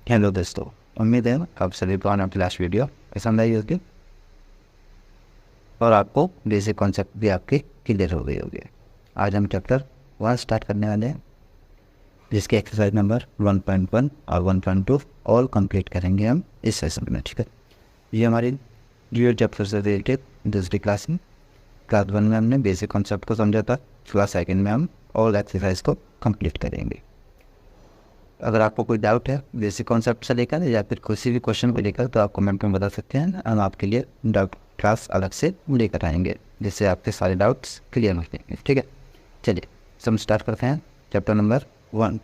Hello दोस्तों, उम्मीद है आप सभी को आपकी लास्ट वीडियो पसंद आई होगी और आपको बेसिक कॉन्सेप्ट भी आपके क्लियर हो गई होगी। आज हम चैप्टर 1 स्टार्ट करने वाले हैं, जिसके एक्सरसाइज नंबर 1.1 और 1.2 ऑल कंप्लीट करेंगे हम इस सेशन में। ठीक है, ये हमारी ड्यूअल चैप्टर से रिलेटेड दूसरी क्लास में। क्लास 1 में हमने बेसिक कॉन्सेप्ट को समझा था, क्लास 2 में हम ऑल एक्सरसाइज को कंप्लीट करेंगे। अगर आपको कोई डाउट है बेसिक कॉन्सेप्ट से लेकर या फिर किसी भी क्वेश्चन को लेकर तो आप कमेंट में बता सकते हैं। हम आपके लिए डाउट क्लास अलग से लेकर आएंगे, जिससे आपके सारे डाउट्स क्लियर हो जाएंगे। ठीक है, चलिए हम स्टार्ट करते हैं चैप्टर नंबर 1,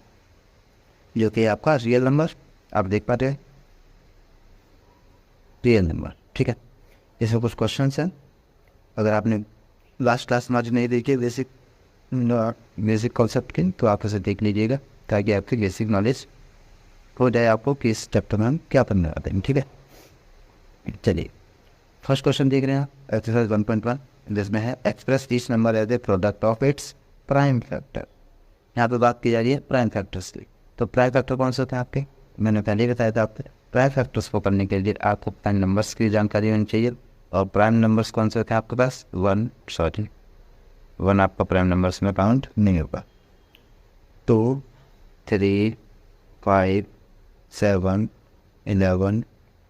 जो कि आपका रियल नंबर। आप देख पा रहे हैं रियल नंबर। ठीक है, इसमें कुछ क्वेश्चन हैं। अगर आपने लास्ट क्लास में आज नहीं देखी बेसिक कॉन्सेप्ट की तो आप उसे देख लीजिएगा, ताकि आपकी बेसिक नॉलेज हो जाए आपको कि इस चैप्टर में हम क्या पढ़ने वाले हैं। ठीक है, चलिए फर्स्ट क्वेश्चन देख रहे हैं एक्सरसाइज 1.1, जिसमें है express each number as a product of its prime factor. यहाँ पे बात की जा रही है प्राइम फैक्टर्स की। तो प्राइम फैक्टर कौन से होते हैं आपके, मैंने पहले ही बताया था आपको। प्राइम फैक्टर्स को करने के लिए आपको प्राइम नंबर्स की जानकारी होनी चाहिए। और प्राइम नंबर्स कौन से होते हैं आपके पास, 1 आपका प्राइम नंबर्स में काउंट नहीं होगा। 2, 3, 5, 7, 11,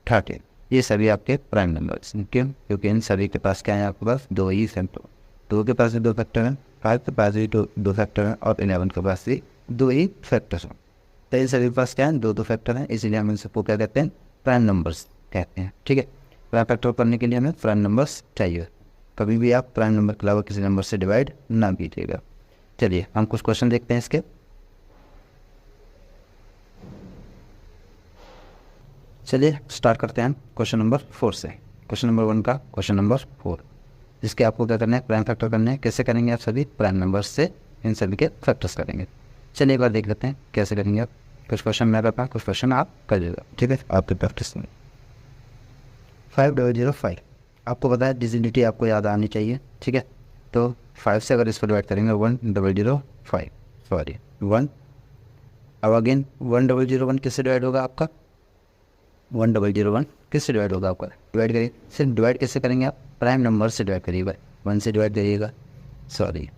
13 ये सभी आपके प्राइम नंबर्स। क्यों? क्योंकि इन सभी के पास क्या है, आपके पास दो ही फैक्टर। 2 के पास भी 2 फैक्टर हैं, 5 के पास भी 2 फैक्टर हैं और 11 के पास भी 2 ही फैक्टर हैं। तो इन सभी के पास क्या है, 2 फैक्टर हैं, इसीलिए हम इनसे क्या कहते हैं, प्राइम नंबर्स कहते हैं। ठीक है, प्राइम फैक्टर करने के लिए हमें प्राइम नंबर्स चाहिए। कभी भी आप प्राइम नंबर के अलावा किसी नंबर से डिवाइड ना कीजिएगा। चलिए हम कुछ क्वेश्चन देखते हैं इसके। चलिए स्टार्ट करते हैं क्वेश्चन नंबर 4 से। क्वेश्चन नंबर 1 का क्वेश्चन नंबर 4, जिसके आपको क्या करना है, प्राइम फैक्टर करना है। कैसे करेंगे आप, सभी प्राइम नंबर्स से इन सभी के फैक्टर्स करेंगे। चलिए एक बार देख लेते हैं कैसे करेंगे आप। कुछ क्वेश्चन मैं करता हूँ, कुछ क्वेश्चन आप करिएगा। ठीक है, आपके प्रैक्टिस में 5005 आपको पता है डिजिनिटी आपको याद आनी चाहिए। ठीक है, तो 5 से अगर इसको डिवाइड करेंगे 1005 सॉरी 1। अब अगेन 1001 किससे डिवाइड होगा आपका, 1001 किससे डिवाइड होगा आपका, डिवाइड करिए। सिर्फ डिवाइड कैसे करेंगे आप, प्राइम नंबर से डिवाइड करिएगा। 1 से डिवाइड करिएगा, सॉरी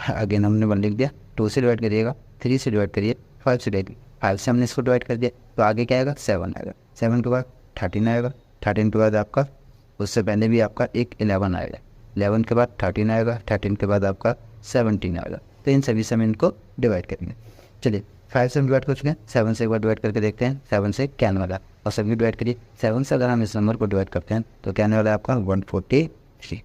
अगेन हमने 1 लिख दिया। 2 से डिवाइड करिएगा, 3 से डिवाइड करिए, 5 से डिवाइड, 5 से हमने इसको डिवाइड कर दिया तो आगे क्या आएगा, 7 आएगा। 7 के बाद 13 आएगा। 13 के बाद आपका उससे पहले भी आपका एक 11 आएगा। 11 के बाद 13 आएगा। 13 के बाद आपका 17 आएगा। तो इन सभी से हम इनको डिवाइड करेंगे। चलिए 5 से हम डिवाइड कर चुके हैं, 7 से एक बार डिवाइड करके देखते हैं। 7 से क्या आने वाला, और सभी डिवाइड करिए। 7 से अगर हम इस नंबर को डिवाइड करते हैं तो क्या आने वाला है आपका 143।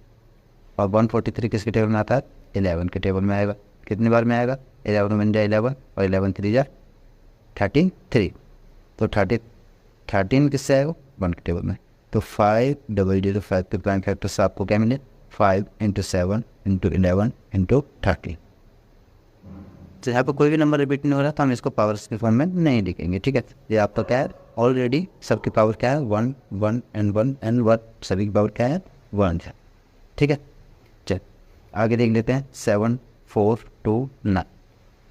और 143 किसके टेबल में आता है, 11 के टेबल में आएगा। कितनी बार में आएगा, 11 बन जाए 11 और 11 3 जा 33। तो 13 किससे आएगा, 1 के टेबल में। तो 5005 के प्राइम फैक्टर से आपको क्या मिले, 5 × 7 × 11 × 13। तो यहाँ पर कोई भी नंबर रिपीट नहीं हो रहा तो हम इसको पावर्स के फॉर्म में नहीं लिखेंगे। ठीक है, ये आपका क्या है, ऑलरेडी सबकी पावर क्या है, 1 1 एंड 1 एंड 1, सभी की पावर क्या है, 1 है। ठीक है, चल आगे देख लेते हैं 7 4 2 9।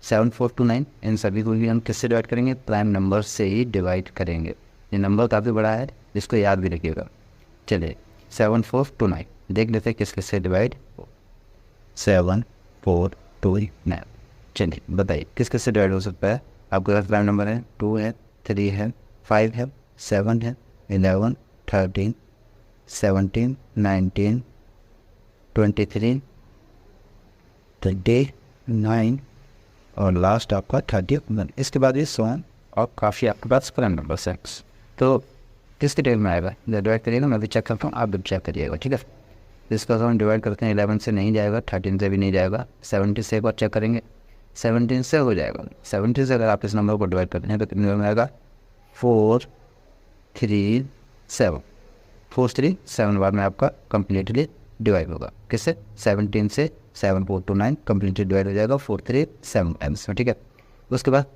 7 4 2 9 इन सभी को भी हम किससे डिवाइड करेंगे, प्राइम नंबर से ही डिवाइड करेंगे। ये नंबर काफ़ी बड़ा है, जिसको याद भी रखिएगा। चलिए 7 4 2 9 देख लेते हैं किस किस से डिवाइड, 7 4 2 9। चलिए बताइए किस किस से डिवाइड हो सकता है। आपके पास प्राइम नंबर है, 2 है, 3 है, 5 है, 7 है, 11 13 17 19 23 29 और लास्ट आपका 31। इसके बाद ये 100 और काफ़ी आपके पास प्राइम नंबर 6। तो किसके टेबल में आएगा, डिवाइड करिएगा, मैं भी चेक करता हूँ, आप भी चेक करिएगा। ठीक है, इसका हम डिवाइड करते हैं, 11 से नहीं जाएगा, 13 से भी नहीं जाएगा, 17 से एक बार चेक करेंगे, 17 से हो जाएगा। 17 से अगर आप इस नंबर को डिवाइड करते हैं तो कितने में आएगा, 4 3 7। 4 3 7 बार में आपका कम्प्लीटली डिवाइड होगा। किससे, 17 से 7 4 2 9 कम्प्लीटली डिवाइड हो जाएगा 4 3 7 टाइम्स में। ठीक है, उसके बाद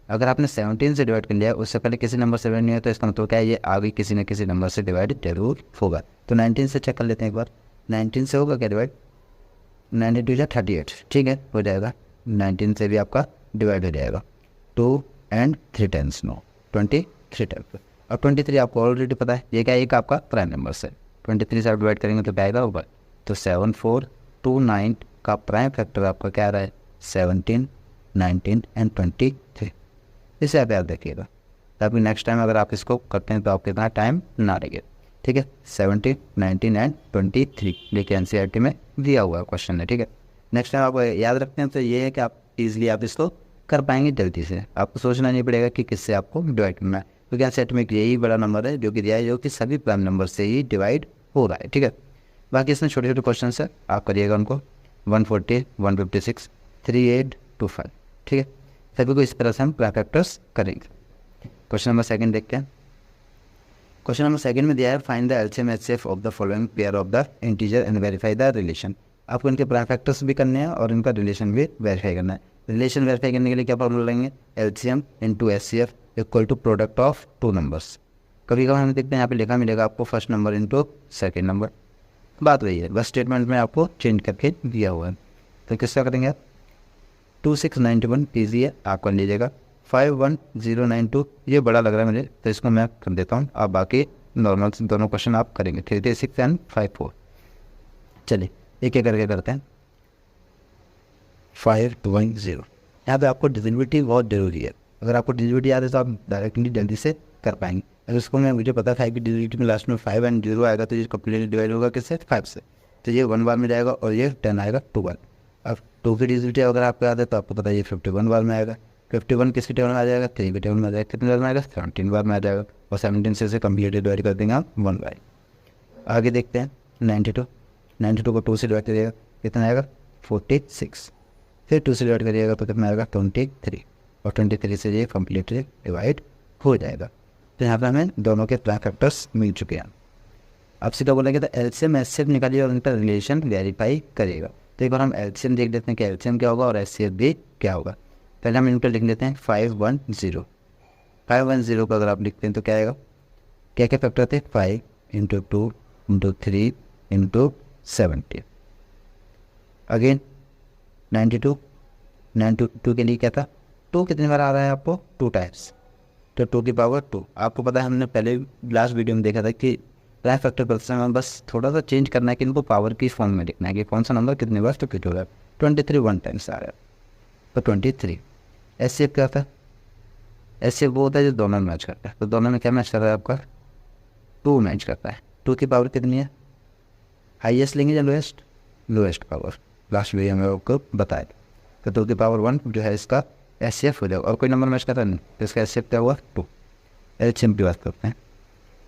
अगर आपने 17 से डिवाइड कर लिया, उससे पहले किसी नंबर से डिवाइड नहीं है तो इसका मतलब क्या है, ये आगे किसी न किसी नंबर से डिवाइड जरूर होगा। तो 19 से चेक कर लेते हैं एक बार, 19 से होगा क्या डिवाइड, 92 या 38। ठीक है, हो जाएगा। 19 से भी आपका डिवाइड हो जाएगा, 2 and 3 times नो 23। 3 टाइप। और 23 आपको ऑलरेडी पता है ये क्या है, एक आपका प्राइम नंबर है। 23 से आप डिवाइड करेंगे तो क्या आएगा ऊपर, तो 7 4 2 9 का प्राइम फैक्टर आपका क्या आ रहा है 17 19 एंड 23। इसे आप याद रखिएगा ताकि नेक्स्ट टाइम अगर आप इसको करते हैं तो आपके इतना टाइम ना लगे। ठीक है, 17 19 एंड 23 लेके एनसीईआरटी में दिया हुआ क्वेश्चन है। ठीक है, नेक्स्ट टाइम आप याद रखते हैं तो ये है कि आप इजीली आप इसको कर पाएंगे जल्दी से। आपको सोचना नहीं पड़ेगा कि किससे आपको डिवाइड करना है, क्योंकि एनसीईआरटी में एक यही बड़ा नंबर है जो कि दिया है, जो कि सभी प्राइम नंबर से ही डिवाइड हो रहा है। ठीक है, बाकी इसमें छोटे छोटे क्वेश्चन है, आप करिएगा उनको 140 156 38 25। ठीक है, सभी को इस तरह से हम प्राइम फैक्टर्स करेंगे। क्वेश्चन नंबर सेकंड देखते हैं। क्वेश्चन नंबर सेकंड में दिया है find the LCM HCF of the following pair of the integer and verify the relation. आपको इनके प्राइम फैक्टर्स भी करने हैं और इनका रिलेशन भी वेरीफाई करना है। रिलेशन वेरीफाई करने के लिए क्या फॉर्मूला लेंगे, LCM into HCF equal to product of two numbers. कभी कभी हमें देखते हैं यहाँ पे लिखा मिलेगा आपको first number into second number, बात वही है, बस स्टेटमेंट में आपको चेंज करके दिया हुआ है। तो किसका करेंगे आप, 2691 ईजी है, आप कर लीजिएगा। 51092 ये बड़ा लग रहा है मुझे तो इसको मैं कर देता हूँ, आप बाकी नॉर्मल दोनों क्वेश्चन आप करेंगे 336 एंड 54। चलिए एक एक करके करते हैं। 510 यहाँ पे आपको डिविजिबिलिटी बहुत जरूरी है। अगर आपको डिविजिबिलिटी याद है तो आप डायरेक्टली जल्दी से कर पाएंगे। अगर इसको मैं मुझे पता था कि डिविजिबिलिटी में लास्ट में 5 एंड 0 आएगा तो ये कंप्लीटली डिवाइड होगा किससे, 5 से, तो ये 1 बार में जाएगा और ये 10 आएगा 2 बार। अब 2 की डिविजिबिलिटी अगर आपको याद है तो आपको पता है ये 51 बार में आएगा। 51 किसके टेबल में आ जाएगा, 3 के टेबल में आ जाएगा, कितने बार में आएगा 17 बार में आ जाएगा, और 17 से इसे कंप्लीटली डिवाइड कर देंगे आप 1 बाय। आगे देखते हैं 92 को 2 से डिवाइड करिएगा कितना आएगा 46, फिर 2 से डिवाइड करिएगा तो कितना आएगा 23, और 23 से ये कम्प्लीटली डिवाइड हो जाएगा। तो यहाँ पर हमें दोनों के प्राइम फैक्टर्स मिल चुके हैं। अब सीधा बोलेंगे तो एलसीएम एचसीएफ निकालिए और उनका रिलेशन वेरीफाई करिएगा। तो एक बार हम एलसीएम देख लेते हैं कि एलसीएम क्या होगा और एचसीएफ भी क्या होगा। पहले हम इनका लिख लेते हैं 510 को अगर आप लिखते हैं तो क्या आएगा, क्या क्या फैक्टर थे 5 इंटू 2 इंटू 3 इंटू 70। अगेन 92 के लिए क्या था, 2 कितनी बार आ रहा है आपको 2 टाइम्स, तो 2 की पावर 2। आपको पता है हमने पहले लास्ट वीडियो में देखा था कि प्राइम फैक्टर करते समय बस थोड़ा सा चेंज करना है कि इनको पावर की फॉर्म में लिखना है कि कौन सा नंबर कितने बार तो किट हो रहा है। 23 1 टाइम्स आ रहा है तो 23। एचसीएफ क्या था, एचसीएफ वो होता है जो दोनों में मैच करता है, तो दोनों में क्या मैच कर रहा है आपका 2 मैच करता है। 2 की पावर कितनी है, हाईएस्ट लेंगे या lowest, lowest power, last video में आपको बताया। तो 2 की पावर 1 जो है इसका एचसीएफ हो जाएगा, और कोई नंबर मैच करता नहीं तो इसका एचसीएफ क्या हुआ 2। एलसीएम की बात करते हैं,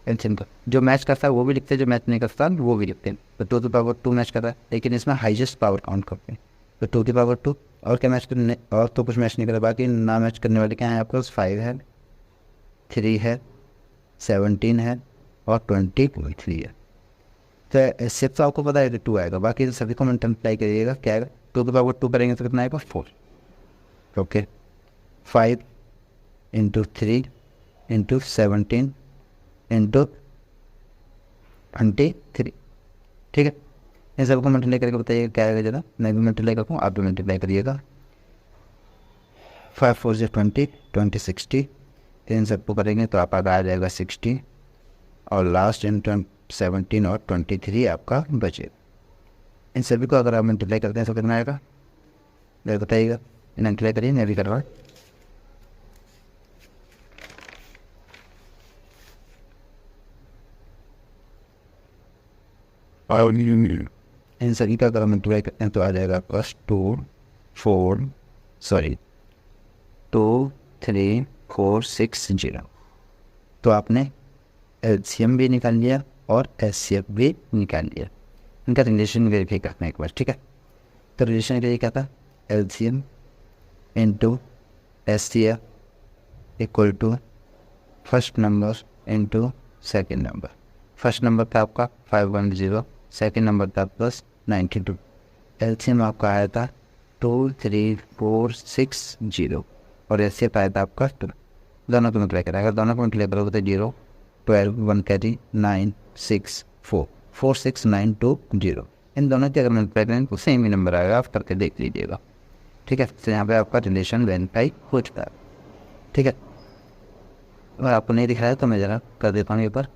एलसीएम का जो मैच करता है वो भी लिखते हैं, जो मैच नहीं करता वो भी लिखते हैं। तो 2 की पावर 2 मैच कर रहा है, लेकिन इसमें हाईएस्ट पावर काउंट करते हैं, तो 2 की पावर 2। और क्या मैच करने, और तो कुछ मैच नहीं कर रहा, बाकी ना मैच करने वाले क्या हैं आपके पास 5 है, 3 है, 17 है और 23 है। तो एचसीएफ तो आपको पता है कि 2 आएगा, बाकी सभी को मल्टीप्लाई करिएगा क्या आएगा, 2 की पावर 2 करेंगे तो कितना आएगा 4। Okay 5 into 3 into 17 into 23। ठीक है, इन सबको मल्टीप्लाई करके बताइएगा क्या आएगा जरा, मैं भी मल्टीप्लाई करता हूँ आप भी मल्टीप्लाई करिएगा। 5 4 से 20 20 60, इन सबको करेंगे तो आप आगे आ जाएगा 60, और लास्ट इन 17 और 23 आपका बचे। इन सभी को अगर आप मल्टीप्लाई करते हैं तो कितना आएगा बताइएगा, मल्टीप्लाई करिए, मैं भी करवा। इन सभी का अगर हम मल्टीप्लाई करते हैं तो आ जाएगा आपका 2 3 4 6 0। तो आपने एलसीएम भी निकाल लिया और एचसीएफ भी निकाल लिया। इनका रिलेशन वेरीफाई करना है एक बार, ठीक है। तो रिलेशन के लिए क्या था, LCM into HCF equal to first number into second number. First number था आपका 510, सेकेंड नंबर था प्लस 92। एलसीएम आपका आया था 23460 और एचसीएफ आया था आपका 2। दोनों को मल्टीप्लाई करा, अगर दोनों को मल्टीप्लाई करोगे तो 0 12 1 कैरी 9 6 4 46920। इन दोनों के अगर मल्टीप्लाई करें तो सेम ही नंबर आएगा, आप करके देख लीजिएगा, ठीक है। तो यहाँ पे आपका रिलेशन वेरीफाई हो चुका है, ठीक है। अगर आपको नहीं दिख रहा है तो मैं ज़रा कर देता हूँ ये पर।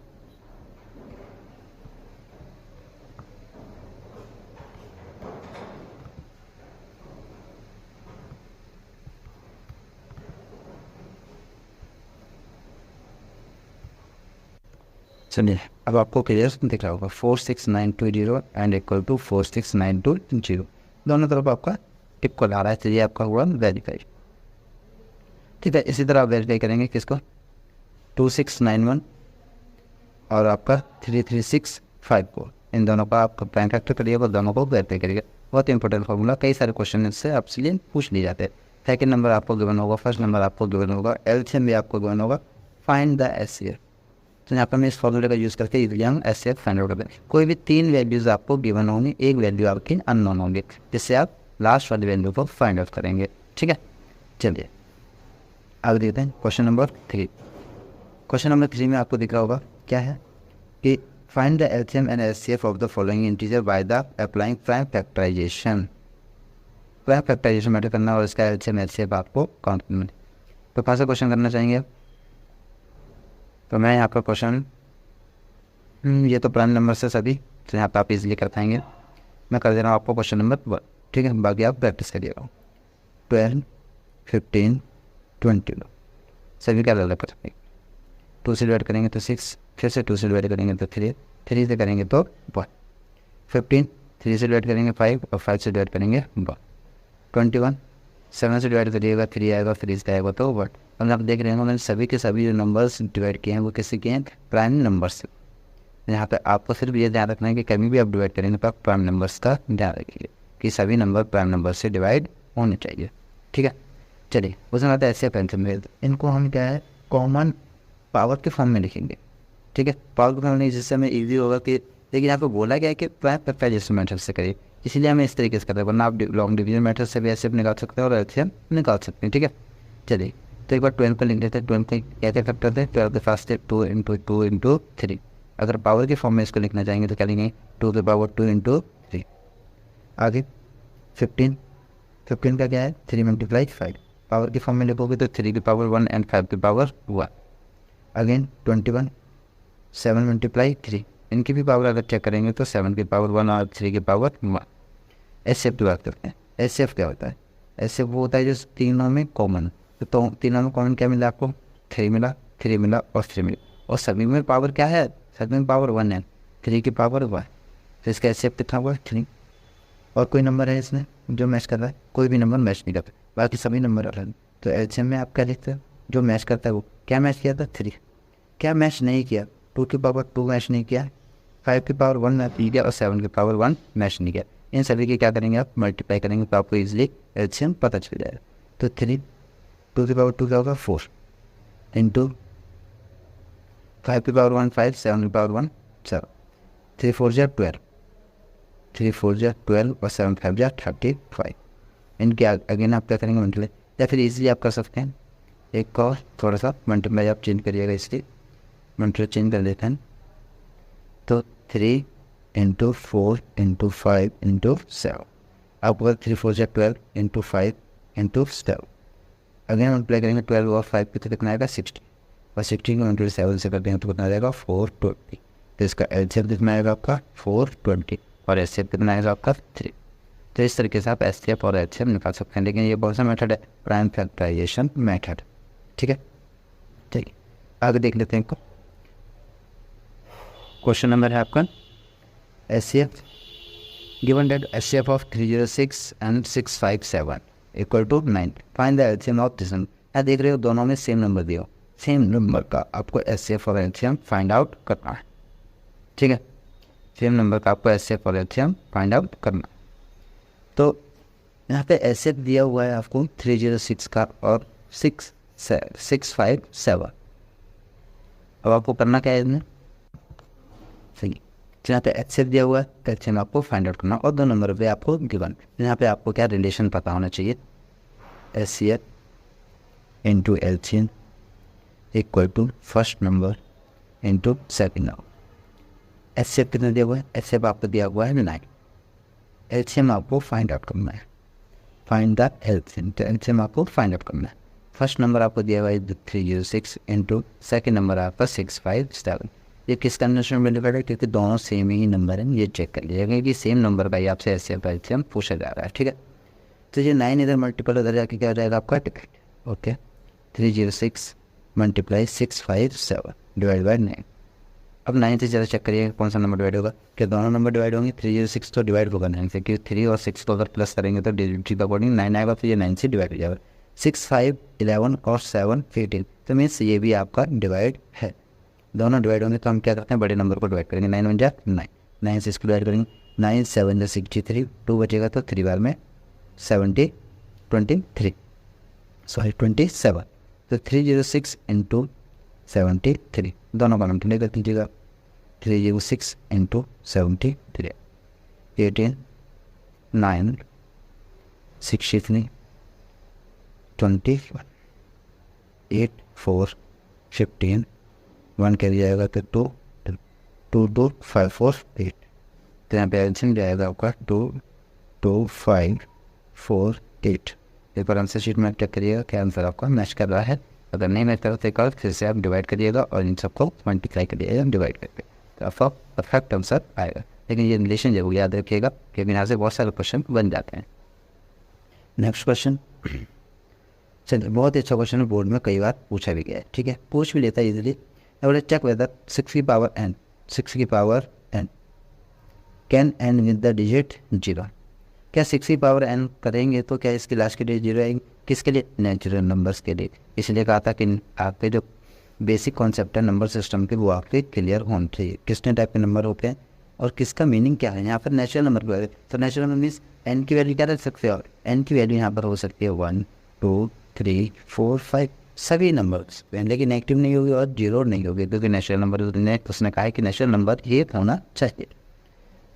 चलिए अब आपको क्लियर दिख रहा होगा 4692 एंड इक्वल टू 4692 दोनों तरफ आपका इक्वल आ रहा है, तो ये आपका हुआ वेरीफाई। ठीक है, इसी तरह आप वेरीफाई करेंगे किसको 2691 और आपका 3365 इन दोनों का आपका प्राइम फैक्टर करिएगा, दोनों को वेरीफाई करिएगा। बहुत इंपॉर्टेंट फॉर्मूला, कई सारे क्वेश्चन इससे आपसे लिए पूछ लिए जाते हैं। सेकंड नंबर आपको गिवन होगा, फर्स्ट नंबर आपको गिवन होगा, एलसीएम भी आपको गिवन होगा, फाइंड द एचसीएफ। तो यहाँ पर मैं इस फॉर्मूले का यूज़ करके इजीली हम एचसीएफ फाइंड आउट करते हैं। कोई भी 3 वैल्यूज़ आपको गिवन होंगी, एक वैल्यू आपकी अननोन होंगी, जिससे आप लास्ट वाली वैल्यू को फाइंड आउट करेंगे। ठीक है, चलिए आगे देखते हैं क्वेश्चन नंबर 3। क्वेश्चन नंबर 3 में आपको दिख रहा होगा क्या है कि find the LCM and HCF of the following integer by the applying prime factorisation. Prime factorisation matter करना और इसका एलसीएम एचसीएफ आपको काउंट करना। तो कौन सा क्वेश्चन करना चाहेंगे आप? तो मैं यहाँ पर क्वेश्चन ये तो प्राइम नंबर से सभी, तो यहाँ पर आप इजीली कर पाएंगे। मैं कर दे रहा हूँ आपको क्वेश्चन नंबर 1। ठीक है, बाकी आप प्रैक्टिस करिएगा। 12, 15, 20 सभी का अलग अलग 2 से डिवाइड करेंगे तो 6, फिर से 2 से डिवाइड करेंगे तो 3, 3 से करेंगे तो 1, 15 3 से डिवाइड करेंगे 5 और 5 से डिवाइड करेंगे 1, 21 7 से डिवाइड करिएगा 3 आएगा, 3 से आएगा तो 1। अब आप देख रहे हैं सभी के सभी जो नंबर्स डिवाइड किए हैं वो किससे किए हैं? प्राइम नंबर से। यहाँ पे आपको सिर्फ ये ध्यान रखना है कि कभी भी आप डिवाइड करेंगे तो आप प्राइम नंबर्स का ध्यान रखिए कि सभी नंबर प्राइम नंबर से डिवाइड होने चाहिए। ठीक है, चलिए उसमें आता है ऐसे पेंसिल, इनको हम क्या है कॉमन पावर के फॉर्म में लिखेंगे। ठीक है, पावर के फॉर्म में जिससे हमें ईजी होगा कि, लेकिन यहाँ पे बोला गया है कि प्राइम फैक्टराइजेशन मेथड से करिए, इसलिए हमें इस तरीके से करते हैं, वरना आप लॉन्ग डिवीजन मेथड से भी ऐसे निकाल सकते हैं और एलसीएम निकाल सकते हैं। ठीक है, चलिए तो एक बार 12 पर लिख देते हैं। 12 के कैसे फैक्टर थे? 12 के फास्ट थे 2 इंटू 2 इंटू 3। अगर पावर के फॉर्म में इसको लिखना चाहेंगे तो क्या लिखेंगे 2 के पावर 2 इंटू 3। आगे 15 का क्या है 3 मल्टीप्लाई 5। पावर के फॉर्म में लिखोगे तो 3 की पावर 1 एंड 5 की पावर 1। अगेन 21 7 मल्टीप्लाई 3, इनकी भी पावर अगर चेक करेंगे तो 7 की पावर 1 और 3 की पावर 1। एचसीएफ की बात करते हैं। एचसीएफ क्या होता है? एचसीएफ वो होता है जो तीनों में कॉमन, तो तीनों में कॉमन क्या मिला आपको? 3 मिला, 3 मिला और 3 मिला, और सभी में पावर क्या है? सभी में पावर 1 है, 3 की पावर 1। तो इसका एचसीएफ कितना हुआ? 3। और कोई नंबर है इसमें जो मैच कर रहा है? कोई भी नंबर मैच नहीं करता, बाकी सभी नंबर अलग। तो एलसीएम में आप क्या लिखते हैं? जो मैच करता है वो क्या मैच किया था? 3। क्या मैच नहीं किया? 2 की पावर 2 मैच नहीं किया, 5 की पावर 1 मैच नहीं किया और 7 की पावर 1 मैच नहीं किया। इन सभी की क्या करेंगे आप? मल्टीप्लाई करेंगे तो आपको इजीली एलसीएम पता चल जाएगा। तो 3 2 की पावर 2 क्या होगा? 4 इंटू 5 की पावर 1 5, 7 की पावर 1 7, 3 4 जा 12, 3 4 जा 12 और 7 5 जा 35। इनके अगेन आप क्या करेंगे? मल्टीप्लाई, या फिर इजीली आप कर सकते हैं एक और थोड़ा सा मल्टीप्लाई आप चेंज करिएगा, इसलिए मल्टीप्लाई चेंज कर देते हैं। तो 3 इंटू 4 इंटू 5 इंटू 7, आपको 3 4 जा 12 इंटू 5 इंटू 7। अगेन मल्टीप्लाई करेंगे 12 और 5 तो कितना आएगा? 60, और 60 को मल्टीप्लाई 7 से करते हैं तो कितना आ जाएगा? 420। तो इसका एलसीएम कितना आएगा आपका? 420, और एचसीएफ कितना आएगा आपका? 3। तो इस तरीके से आप एचसीएफ और एलसीएम निकाल सकते हैं, लेकिन ये बहुत सा मेथड है, प्राइम फैक्टराइजेशन मेथड। ठीक है, चलिए आगे देख लेते हैं। क्वेश्चन नंबर है आपका HCF given that HCF of 306 and 657 equal to 9, find the LCM of this. यहाँ देख रहे हो दोनों में सेम नंबर दिया, सेम नंबर का आपको एचसीएफ और एलसीएम फाइंड आउट करना है। ठीक है, सेम नंबर का आपको एचसीएफ और एलसीएम फाइंड आउट करना। तो यहाँ पे एचसीएफ दिया हुआ है आपको 306 का और 657। अब आपको करना क्या है इसमें? सही, यहाँ पे एचसीएफ दिया हुआ है, एलसीएम आपको फाइंड आउट करना, और 2 नंबर पे आपको गिवन। यहाँ पे आपको क्या रिलेशन पता होना चाहिए? HCF into LCM equal to first number into second number. HCF कितना दिया हुआ है? एचसीएफ आपको दिया हुआ है 9, एलसीएम आपको फाइंड आउट करना है, फाइंड द एलसीएम। तो एलसीएम आपको फाइंड आउट करना है। फर्स्ट नंबर आपको दिया हुआ है 306 इंटू सेकेंड नंबर आपका 657। ये किस कंडीशन में डिवाइड है, क्योंकि दोनों सेम ही नंबर हैं, ये चेक कर लीजिएगा कि सेम नंबर का ही आपसे ऐसे हम पूछा जा रहा है, ठीक है। तो ये 9 इधर मल्टीपल उधर जाके क्या हो जाएगा आपका divide, okay. 306 multiply 657 divide by 9। अब 9 से ज़्यादा चेक करिएगा कौन सा नंबर डिवाइड होगा, क्या दोनों नंबर डिवाइड होंगे। 306 तो डिवाइड होगा 9 से, क्योंकि 3 और 6 को अगर प्लस करेंगे तो डिजिट के अकॉर्डिंग 9 आएगा, तो ये 9 से डिवाइड हो जाएगा। 6 5 11 और 7 15, तो मीन्स ये भी आपका डिवाइड है। दोनों डिवाइड होंगे तो हम क्या करते हैं, बड़े नंबर को डिवाइड करेंगे। 9 1 जा 9, 9 से इसको डिवाइड करेंगे। 9 7 जा 63, 2 बचेगा तो 3 बार में 27, तो 306 इंटू 73, दोनों का मल्टीप्लाई कर दीजिएगा। 306 इंटू 73, 18 9 63 21, 8 4 15, 1 कैरी जाएगा तो 2 2 2 5 4 8, तो यहाँ पे आंसर जाएगा आपका 2 2 5 4 8। एक बार आंसर शीट में चेक करिएगा क्या आंसर आपका मैच कर रहा है। अगर नहीं मैच कर रहा तो एक बार फिर से आप डिवाइड करिएगा और इन सबको मल्टीप्लाई करिएगा डिवाइड करके, तो आपका परफेक्ट आंसर आएगा। लेकिन ये रिलेशन जरूर याद रखिएगा, क्योंकि यहाँ से बहुत सारे क्वेश्चन बन जाते हैं। नेक्स्ट क्वेश्चन, चलिए बहुत अच्छा क्वेश्चन है, बोर्ड में कई बार पूछा भी गया है, ठीक है, पूछ भी लेता है इजीली। चेक वेदर 6 की power n can and with the digit 0। क्या 6 की पावर n करेंगे तो क्या इसकी लास्ट के डिजिट 0 आएंगे, किसके लिए, नेचुरल नंबर्स के लिए। इसलिए कहा था कि आपके जो बेसिक कॉन्सेप्ट है नंबर सिस्टम के वो आपके क्लियर होने चाहिए, कितने टाइप के नंबर होते हैं और किसका मीनिंग क्या है। यहाँ पर नेचुरल नंबर को, तो नेचुरल नंबर मीन्स n की वैल्यू क्या रख सकते हो, n की वैल्यू यहाँ पर हो सकती है 1 2 3 4 5 सभी नंबर्स, लेकिन नेगेटिव नहीं होगी और जीरो नहीं होगी, क्योंकि नेचुरल नंबर उसने कहा है कि नेचुरल नंबर ये होना चाहिए।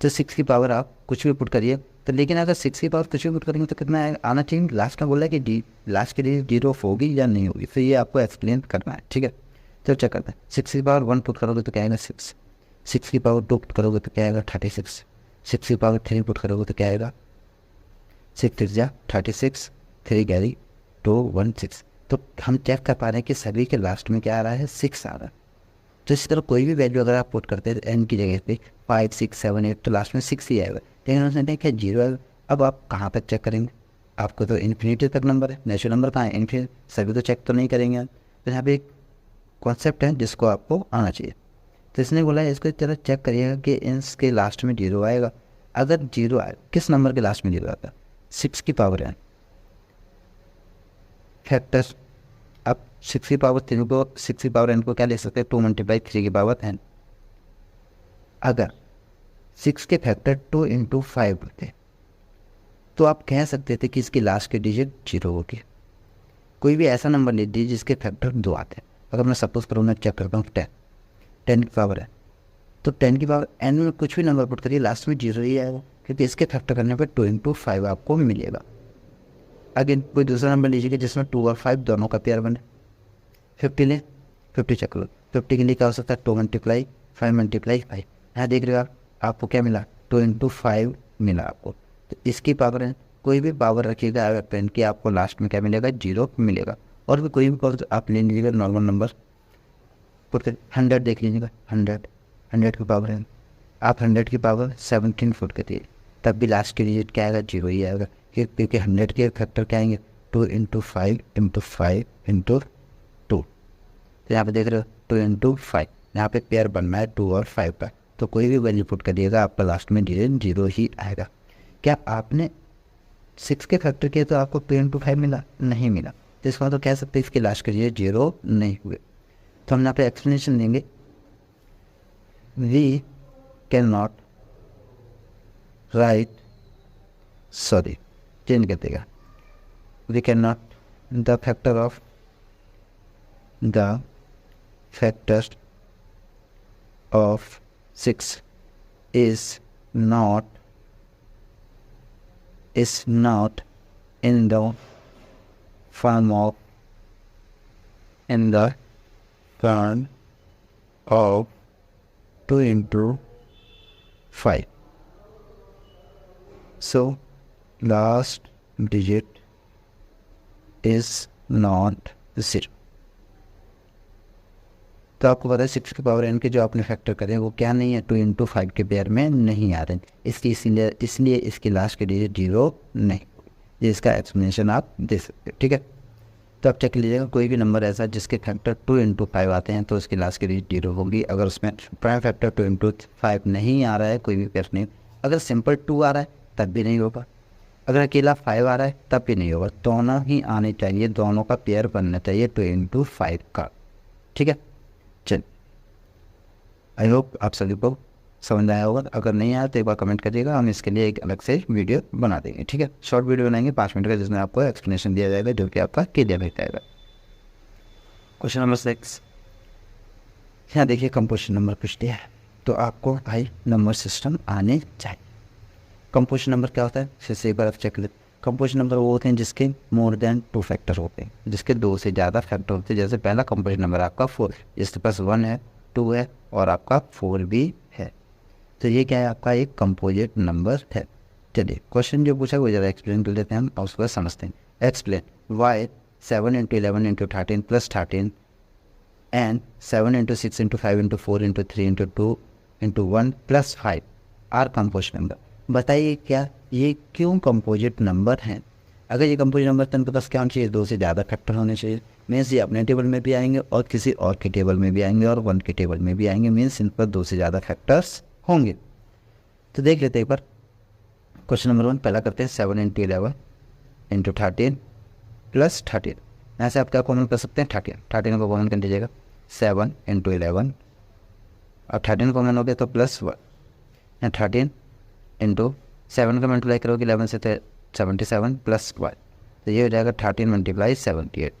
तो 6 की पावर आप कुछ भी पुट करिए, तो लेकिन अगर 6 की पावर कुछ भी पुट करेंगे तो कितना आना चाहिए, लास्ट में बोला है कि लास्ट के लिए 0 होगी या नहीं होगी, फिर ये आपको एक्सप्लेन करना है, ठीक है। तो चेक करते हैं, 6 की पावर 1 पुट करोगे तो क्या आएगा 6, 6 की पावर 2 पुट करोगे तो क्या आएगा 36, 6 की पावर 3 पुट करोगे तो क्या आएगा 6 3 जा 36, 3 कैरी 2 1 6। तो हम चेक कर पा रहे हैं कि सभी के लास्ट में क्या आ रहा है 6 आ रहा है। तो इसी तरह कोई भी वैल्यू अगर आप पुट करते हैं एन की जगह पे 5 6 7 8 तो लास्ट में 6 ही आएगा, लेकिन उसने देखा 0 आएगा। अब आप कहाँ तक चेक करेंगे, आपको तो इन्फिनिटी तक नंबर है, नेचुरल नंबर कहाँ है इन्फिनिटी, सभी तो चेक तो नहीं करेंगे आप। तो यहाँ पे एक कॉन्सेप्ट है जिसको आपको आना चाहिए। तो इसने बोला है इसको तरह चेक करिएगा कि इसके लास्ट में 0 आएगा। अगर 0 आए, किस नंबर के लास्ट में 0 आता है, 6 की पावर n फैक्टर। अब 6 की पावर 3 को 6 की पावर n को क्या ले सकते हैं 2 मल्टीप्लाई 3 की पावर n। अगर 6 के फैक्टर 2 इंटू 5 होते तो आप कह सकते थे कि इसकी लास्ट के डिजिट 0 होगी। कोई भी ऐसा नंबर ले दीजिए जिसके फैक्टर 2 आते हैं। अगर मैं सपोज करूँ मैं चेक करता हूँ 10 की पावर है, तो 10 की पावर n में कुछ भी नंबर पुट करिए लास्ट में 0 ही आएगा, क्योंकि इसके फैक्टर करने पर 2 इंटू 5 आपको मिलेगा। अगेन कोई दूसरा नंबर लीजिएगा जिसमें 2 और 5 दोनों का पेयर बने। 50 ले, 50 चेक लो, 50 के लिए क्या हो सकता है 2 मल्टीप्लाई 5 मल्टीप्लाई 5। यहाँ देख रहे हो आपको क्या मिला 2 इंटू 5 मिला आपको। तो इसकी पावर है, कोई भी पावर रखिएगा अगर पेन की आपको लास्ट में क्या मिलेगा 0 मिलेगा। और भी कोई भी पावर आप ले लीजिएगा नॉर्मल नंबर पुट 100 देख लीजिएगा, 100 की पावर है, आप 100 की पावर 17 फुट करिए तब भी लास्ट के डिजिट क्या आएगा 0 ही आएगा, क्योंकि 100 के फैक्टर क्या आएंगे 2 इंटू 5 इंटू 5 इंटू 2। तो यहाँ पे देख रहे हो 2 इंटू 5, यहाँ पे पेयर बनना है 2 और 5 का, तो कोई भी वैल्यू पुट करिएगा आपका लास्ट में डिजिट 0 ही आएगा। क्या आपने 6 के फैक्टर किए तो आपको 2 इंटू 5 मिला, नहीं मिला, तो इसका तो कह सकते हैं इसके लास्ट के डिजिट 0 नहीं हुए। तो हम यहाँ पे एक्सप्लेनेशन देंगे, we can not right, sorry change कर देगा, we can not the factor of of 6 is not in the form of 2 into 5. So last digit is not 0। तो आपको पता है 6 की पावर n के जो आपने फैक्टर करे वो क्या नहीं है, 2 इंटू 5 के पेयर में नहीं आ रहे हैं, इसकी इसलिए इसकी लास्ट के डिजिट 0 नहीं। ये इसका एक्सप्लेनेशन आप दे सकते हो, ठीक है। तो आप चेक लीजिएगा, कोई भी नंबर ऐसा जिसके फैक्टर 2 इंटू 5 आते हैं तो उसकी लास्ट की डिजिट 0 होगी। अगर उसमें प्राइम फैक्टर 2 इंटू 5 नहीं आ रहा है, कोई भी पेयर नहीं, अगर सिंपल 2 आ रहा है तब भी नहीं होगा, अगर अकेला 5 आ रहा है तब भी नहीं होगा, दोनों ही आने चाहिए, दोनों का पेयर बनना चाहिए 2 इंटू 5 का, ठीक है। चल, आई होप आप सभी को समझ आया होगा, अगर नहीं आया तो एक बार कमेंट करिएगा, हम इसके लिए एक अलग से वीडियो बना देंगे, ठीक है। शॉर्ट वीडियो बनाएंगे 5 मिनट का, जिसमें आपको एक्सप्लेनेशन दिया जाएगा जो कि आपका क्लियर हो जाएगा। क्वेश्चन नंबर 6, यहाँ देखिए कंपोजिशन नंबर पूछ दिया है, तो आपको भाई नंबर सिस्टम आने चाहिए। कंपोजिशन नंबर क्या होता है, फिर से एक बार आप चेक लेते। कंपोजिशन नंबर वो होते हैं जिसके मोर देन 2 फैक्टर होते हैं, जिसके 2 से ज़्यादा फैक्टर होते हैं। जैसे पहला कंपोजिशन नंबर आपका 4, जिसके पास 1 है, 2 है और आपका 4 भी है, तो ये क्या है, आपका एक कंपोजिट नंबर है। चलिए क्वेश्चन जो पूछा वो ज़रा एक्सप्लेन कर लेते हैं हम और उसके बाद समझते हैं। Explain why 7 into 11 into 13 plus 13 and 7 into 6 into 5 into 4 into 3 into 2 into 1 plus 5 are composite number. बताइए क्या ये क्यों कंपोजिट नंबर हैं। अगर ये कंपोजिट नंबर तो इनके पास क्या होना चाहिए, 2 से ज़्यादा फैक्टर होने चाहिए। मीन्स ये अपने टेबल में भी आएंगे और किसी और के टेबल में भी आएंगे और 1 के टेबल में भी आएंगे, मीन्स इन पर 2 से ज़्यादा फैक्टर्स होंगे। तो देख लेते हैं एक बार क्वेश्चन नंबर 1 पहला करते हैं। 7 इंटू 11 इंटू 13 प्लस 13, यहाँ से आप क्या कॉमन कर सकते हैं, 13 को कॉमन कर लीजिएगा। 7 इंटू 11 अब 13 कॉमन हो गया तो प्लस 1, यहाँ 13 इंटू 7 का मल्टीप्लाई करोगे 11 से तो 77 प्लस 1, तो ये हो जाएगा 13 मल्टीप्लाई 78।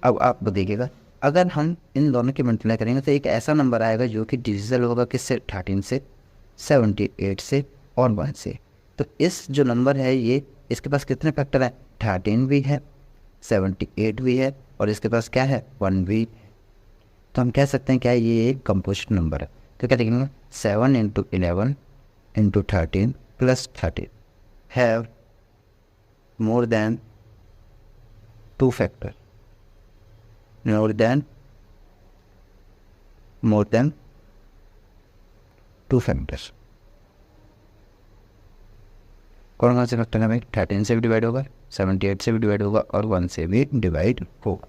अब आप देखिएगा अगर हम इन दोनों की मल्टीप्लाई करेंगे तो एक ऐसा नंबर आएगा जो कि डिविजिबल होगा किससे, 13 से, 78 से और 1 से। तो इस जो नंबर है ये, इसके पास कितने फैक्टर हैं, 13 भी है, 78 भी है और इसके पास क्या है, 1 भी। तो हम कह सकते हैं क्या ये एक कंपोजिट नंबर है। तो क्या देखेंगे, 7 into 11 into 13 plus 13 have more than 2 factor, more than 2 factors. कौन से फैक्टर है भाई, 13 से भी डिवाइड होगा, 78 से भी डिवाइड होगा और 1 से भी डिवाइड होगा।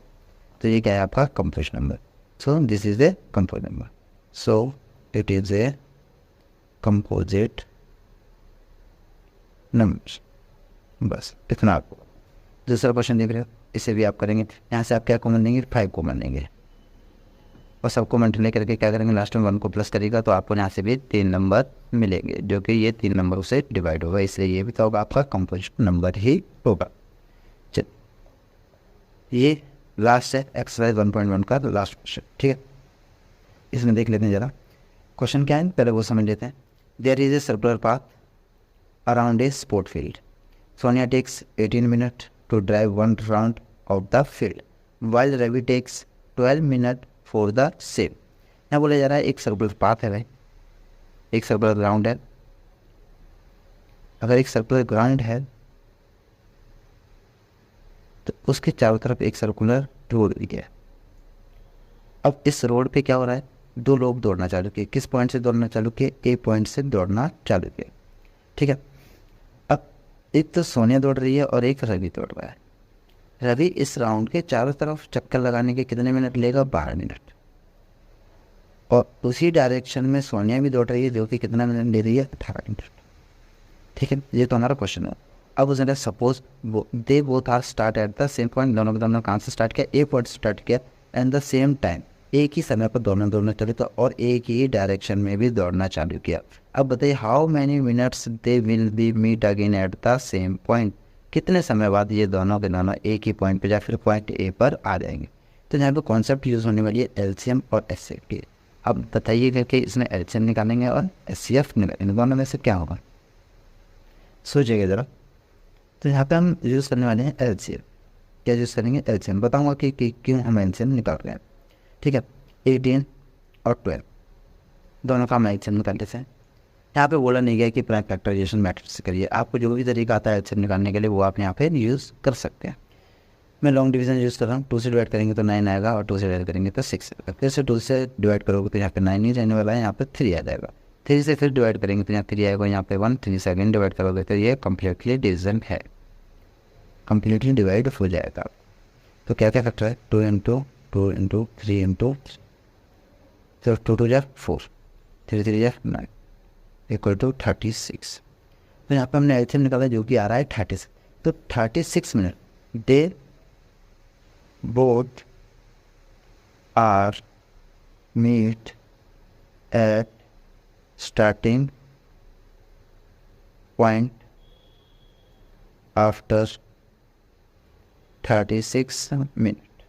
तो ये क्या है आपका composite number. So this is a composite number, so it is a composite number. बस इतना आपको। दूसरा क्वेश्चन देख रहे हो, इसे भी आप करेंगे। यहाँ से आप क्या कॉमन लेंगे, 5 कॉमन लेंगे और सबको मल्टीप्लाई करके क्या करेंगे, लास्ट में 1 को प्लस करेगा तो आपको यहाँ से भी 3 नंबर मिलेंगे जो कि ये 3 नंबरों से डिवाइड होगा, इसलिए ये भी तो होगा आपका कंपोजिट नंबर ही होगा। चल, ये लास्ट है एक्सरसाइज 1.1 का लास्ट क्वेश्चन, ठीक है। इसमें देख लेते हैं ज़रा क्वेश्चन क्या है, पहले वो समझ लेते हैं। There is a circular path around a sport field, Sonia takes 18 minute to drive 1 round of the field while Ravi takes 12 minutes for the same। यहाँ बोला जा रहा है एक सर्कुलर पाथ है भाई, एक सर्कुलर ग्राउंड है। अगर एक सर्कुलर ग्राउंड है तो उसके चारों तरफ एक सर्कुलर रोड भी है। अब इस रोड पे क्या हो रहा है, 2 लोग दौड़ना चालू किए। किस पॉइंट से दौड़ना चालू किए, ए पॉइंट से दौड़ना चालू किया, ठीक है। एक तो सोनिया दौड़ रही है और एक रवि दौड़ रहा है। रवि इस राउंड के चारों तरफ चक्कर लगाने के कितने मिनट लेगा, 12 मिनट। और उसी डायरेक्शन में सोनिया भी दौड़ रही है जो कि कितना मिनट ले रही है, 18 मिनट, ठीक है। ये तो हमारा क्वेश्चन है। अब उसने suppose they both are start at the same point, दोनों के दोनों कहाँ से स्टार्ट किया, ए पॉइंट स्टार्ट किया एंड द सेम टाइम, एक ही समय पर दोनों दौड़ना चालू था और एक ही डायरेक्शन में भी दौड़ना चालू किया। अब बताइए how many minutes they will be meet again at the same point, कितने समय बाद ये दोनों के दोनों एक ही पॉइंट पे या फिर पॉइंट ए पर आ जाएंगे। तो यहाँ पर कॉन्सेप्ट यूज़ होने वाली है एलसीएम और एचसीएफ की। अब बताइएगा कि इसमें एलसीएम निकालेंगे और एचसीएफ निकालेंगे, दोनों में से क्या होगा, सोचिएगा ज़रा। तो यहाँ पे हम यूज़ करने वाले हैं एलसीएम। क्या यूज़ करेंगे, एलसीएम। बताऊँगा कि क्यों हम एलसीएम निकाल रहे हैं, ठीक है। 18 और 12 दोनों का हम एलसीएम निकालते हैं। यहाँ पे बोला नहीं गया कि प्राइम फैक्टराइजेशन मैट्रिक्स से करिए, आपको जो भी तरीका आता है एलसीएम निकालने के लिए वो आप यहाँ पे यूज़ कर सकते हैं। मैं लॉन्ग डिवीजन यूज़ कर रहा हूँ, 2 से डिवाइड करेंगे तो 9 आएगा और 2 से डिवाइड करेंगे तो 6 आएगा। फिर से 2 से डिवाइड करोगे तो यहाँ पे 9 ही रहने वाला है, यहाँ पे 3 आ जाएगा। 3 से फिर डिवाइड करेंगे तो यहाँ 3 आएगा, यहाँ पे 1, 3 से अगेन डिवाइड करोगे तो ये कम्प्लीटली डिवीजन है, कम्प्लीटली डिवाइड हो जाएगा। तो क्या क्या फैक्टर है, 2 इंटू 3 इंटू सिर्फ 2 2 जा 4, 3 3 जा 9 इक्वल टू 36। तो यहाँ पे हमने एल्सियम निकाला जो कि आ रहा है 36। तो 36 minute they both are meet at starting point after 36 minute.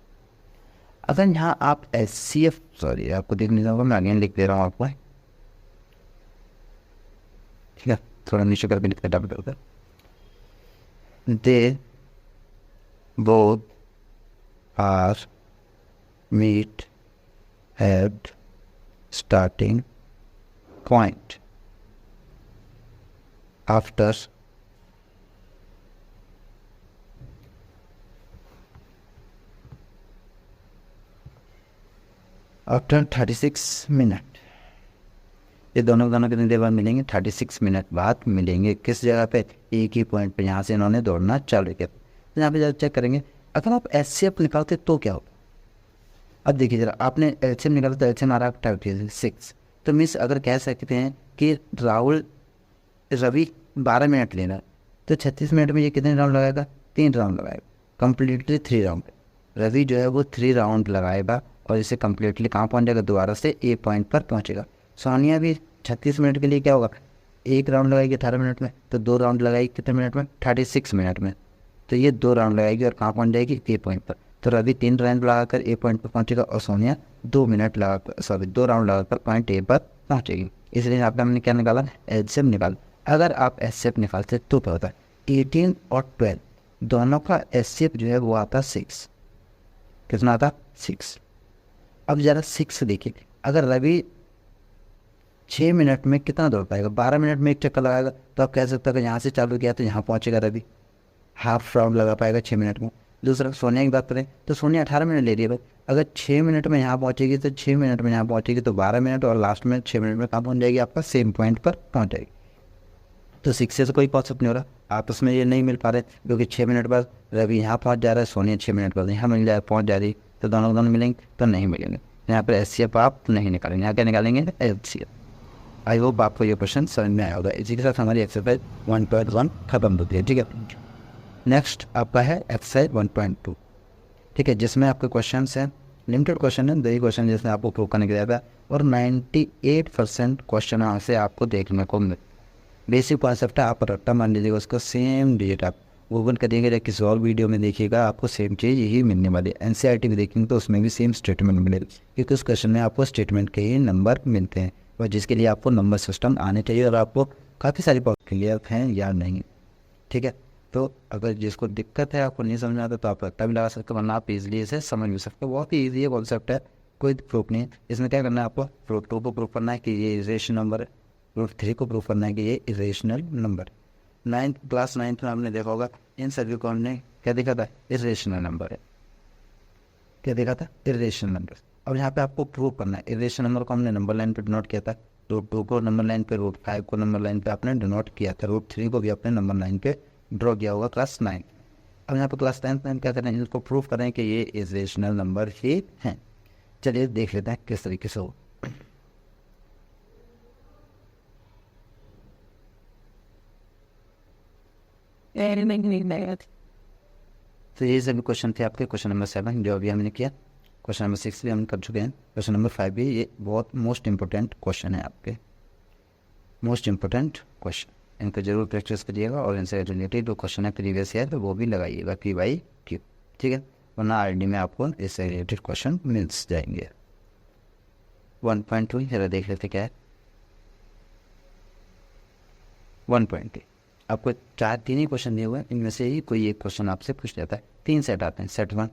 अगर यहाँ आप HCF, सॉरी आपको देख नहीं होगा, मैं अगेन लिख दे रहा हूँ आपको, ठीक है, थोड़ा नीचे करके लिखते डबल करकर, they both are meet at starting point after after 36 minute. ये दोनों कितनी देर बाद मिलेंगे, 36 मिनट बाद मिलेंगे। किस जगह पे, एक ही पॉइंट पे, यहाँ से इन्होंने दौड़ना चालू किया। तो यहाँ पे जब चेक करेंगे, अगर आप HCF निकालते तो क्या होता। अब देखिए जरा, आपने LCM निकाला तो LCM आ रहा है 6। तो मीन्स अगर कह सकते हैं कि रवि 12 मिनट लेना, तो 36 मिनट में ये कितने राउंड लगाएगा, 3 राउंड लगाएगा, कम्प्लीटली 3 राउंड। रवि जो है वो 3 राउंड लगाएगा और इसे कम्प्लीटली कहाँ पहुँच जाएगा, दोबारा से ए पॉइंट पर पहुँचेगा। सोनिया भी 36 मिनट के लिए क्या होगा, 1 राउंड लगाएगी 18 मिनट में, तो 2 राउंड लगाएगी कितने मिनट में, 36 मिनट में। तो ये 2 राउंड लगाएगी और कहाँ पहुँच जाएगी, ए पॉइंट पर। तो रवि 3 राउंड लगाकर ए पॉइंट पर पहुँचेगा और सोनिया 2 राउंड लगाकर पॉइंट ए पर पहुँचेगी। इसलिए यहाँ पे हमने क्या निकाला, HCF निकाला। अगर आप HCF निकालते तो क्या होता है, 18 और 12 दोनों का HCF जो है वो आता 6। कितना आता, 6। अब ज़रा 6 देखिए, अगर रवि 6 मिनट में कितना दौड़ पाएगा, 12 मिनट में 1 चक्कर लगाएगा, तो आप कह सकते हो कि यहाँ से चालू किया तो यहाँ पहुँचेगा रवि, हाफ राउंड लगा पाएगा 6 मिनट में। दूसरा सोनिया की बात करें तो सोनिया 18 मिनट ले रही है भाई, अगर 6 मिनट में यहाँ पहुँचेगी तो 6 मिनट में यहाँ पहुँचेगी तो 12 मिनट, और लास्ट में 6 मिनट में कहाँ पहुँच जाएगी, आपका सेम पॉइंट पर पहुँच जाएगी। तो 6 से कोई कॉन्सेप्ट नहीं हो रहा, आपस में ये नहीं मिल पा रहे, क्योंकि 6 मिनट बाद रवि यहाँ पहुँच जा रहा है, सोनिया 6 मिनट बाद यहाँ मिल जाए पहुँच जा रही, तो दोनों मिलेंगे तो नहीं मिलेंगे। यहाँ पर HCF आप नहीं निकालेंगे, यहाँ क्या निकालेंगे, HCF। आई होप आपको ये क्वेश्चन समझ में आया होगा। इसी के साथ हमारी एक्सरसाइज 1.1 खत्म होती है, ठीक है। नेक्स्ट आपका है एक्सरसाइज 1.2, ठीक है, जिसमें आपके क्वेश्चन हैं, लिमिटेड क्वेश्चन है, 2 क्वेश्चन जिसमें आपको प्रूव करने के लिए था, और 98% क्वेश्चन यहाँ से आपको देखने को मिले। बेसिक कॉन्सेप्ट है, आप रट्टा मान लीजिएगा, उसका सेम डिजिट आप गूगल करेंगे या किसी और वीडियो में देखिएगा, आपको सेम चीज़ यही मिलने वाली है। NCERT भी देखेंगे तो उसमें भी सेम स्टेटमेंट मिलेगा, क्योंकि उस क्वेश्चन में आपको स्टेटमेंट के ही नंबर मिलते हैं, और जिसके लिए आपको नंबर सिस्टम आने चाहिए, और आपको काफ़ी सारी क्लियर हैं या नहीं, ठीक है। तो अगर जिसको दिक्कत है, आपको नहीं समझ में आता, तो आप रट्टा भी लगा सकते हो, वरना आप इजीली इसे समझ भी सकते हो। बहुत ही ईजी है कॉन्सेप्ट है, कोई प्रूफ नहीं है। इसमें क्या करना है, आपको रूट 2 को प्रूफ करना है कि ये इरेशनल नंबर है, रूट 3 को प्रूफ करना है कि ये इरेशनल नंबर है। क्लास 9 में आपने देखा होगा, इन सभी को हमने क्या देखा था, इरेशनल नंबर है। क्या देखा था, इरेशनल नंबर। अब यहाँ पे आपको प्रूव करना है, इरेशनल नंबर को हमने नंबर लाइन पे डिनोट किया था, रूट 2 को नंबर लाइन पे, रूट 5 को नंबर लाइन पे आपने डिनोट किया था, रूट 3 को भी आपने नंबर लाइन पे ड्रॉ किया होगा क्लास 9। अब यहाँ पे क्लास 10 में हम क्या करें, इसको प्रूव करें कि ये इरेशनल नंबर ही हैं। चलिए देख लेते हैं किस तरीके से हो। तो ये सभी क्वेश्चन थे आपके, क्वेश्चन नंबर 7 जो अभी हमने किया, क्वेश्चन नंबर 6 भी हम कर चुके हैं, क्वेश्चन नंबर 5 भी, ये बहुत मोस्ट इंपॉर्टेंट क्वेश्चन है आपके, मोस्ट इंपॉर्टेंट क्वेश्चन, इनको जरूर प्रैक्टिस करिएगा, और इनसे रिलेटेड जो क्वेश्चन है प्रीवियस ईयर, तो वो भी लगाइएगा P/Q, ठीक है, वरना RD में आपको इससे रिलेटेड क्वेश्चन मिल जाएंगे। 1.2 जरा देख लेते क्या है। 1.2 आपको 3 ही क्वेश्चन दिए हुए हैं, इनमें से ही कोई एक क्वेश्चन आपसे पूछ जाता है। 3 सेट आते हैं, सेट 1,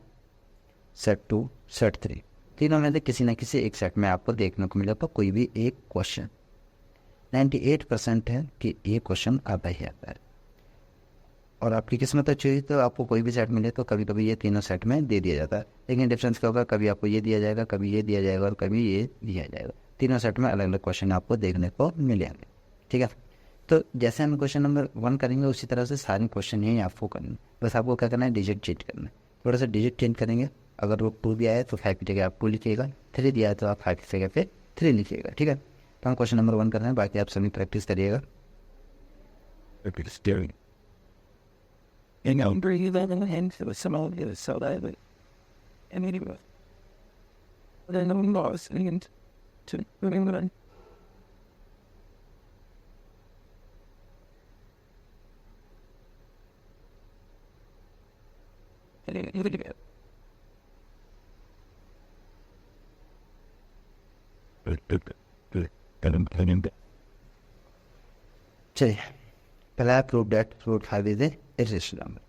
सेट 2, सेट 3, तीनों में से किसी न किसी एक सेट में आपको देखने को मिलेगा कोई भी एक क्वेश्चन। 98% है कि ये क्वेश्चन आता ही आता है। और आपकी किस्मत अच्छी हुई तो आपको कोई भी सेट मिले तो कभी कभी ये तीनों सेट में दे दिया जाता है। लेकिन डिफरेंस क्या होगा, कभी आपको ये दिया जाएगा, कभी ये दिया जाएगा और कभी ये दिया जाएगा। तीनों सेट में अलग अलग क्वेश्चन आपको देखने को मिलेंगे। ठीक है, तो जैसे हम क्वेश्चन नंबर 1 करेंगे उसी तरह से सारे क्वेश्चन यही आपको करने, बस आपको क्या करना है, डिजिट चेंज करना है। थोड़ा सा डिजिट चेंज करेंगे, अगर वो 2 दिया है तो 5 की जगह आप 2 लिखिएगा, 3 दिया है तो आप 5 की जगह पे 3 लिखिएगा। ठीक है, तो हम क्वेश्चन नंबर 1 कर रहे हैं, बाकी आप सभी प्रैक्टिस करिएगा। You know, breathe in and into the small bit so that it, and anyway, then I'm lost and to remember. चलिए, पहला है prove that root 5 is a irrational number.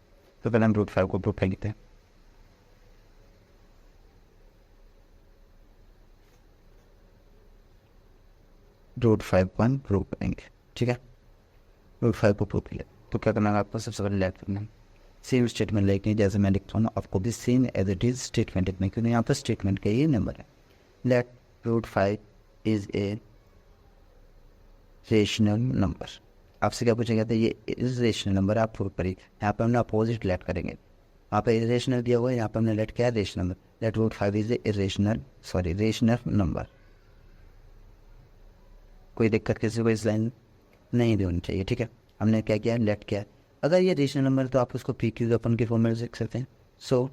तो पहले हम रूट 5 को प्रूव कर लेते हैं। रूट 5 को हम प्रूव करेंगे। ठीक है, रूट 5 को प्रूव किया तो क्या करना है आपको, सबसे पहले लेट करना है, सेम स्टेटमेंट लिखनी, जैसे मैं लिखता हूँ आपको भी same as it is statement लिखना, क्योंकि यहाँ पर स्टेटमेंट का ये नंबर है। Let root 5 is a rational number. आपसे क्या पूछा गया था, ये इज रेशनल नंबर आप प्रूव करिए। यहाँ पर हमने अपोजिट लेट करेंगे, यहाँ पर इरेशनल दिया हुआ है, यहाँ पर हमने लेट किया rational number. Let root 5 is a rational number. कोई दिक्कत किसी को इस लाइन नहीं होनी चाहिए। ठीक है, हमने क्या किया, लेट किया। अगर ये रेशनल नंबर तो आप उसको पी क्यू अपन के फॉर्म में लिख सकते हैं। सो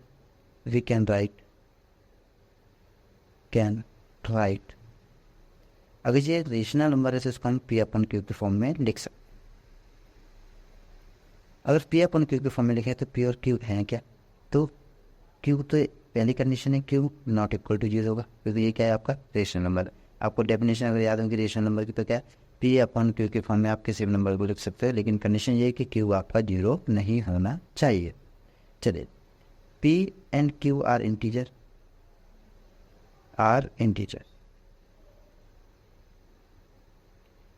वी कैन राइट अगर ये रेशनल नंबर है तो इसको हम पी अपन क्यू के फॉर्म में लिख सकते हैं। अगर पी अपन क्यू के फॉर्म में लिखे तो पी और क्यू है क्या, तो क्यू तो पहली कंडीशन है, क्यू नॉट इक्वल टू 0 होगा, क्योंकि ये क्या है आपका रेशनल नंबर है। आपको डेफिनेशन अगर याद होगी रेशनल नंबर की तो क्या है, पी अपन क्यू के फॉर्म में आप किसी भी नंबर को लिख सकते हो, लेकिन कंडीशन ये है कि क्यू आपका 0 नहीं होना चाहिए। चलिए, P and Q R integer,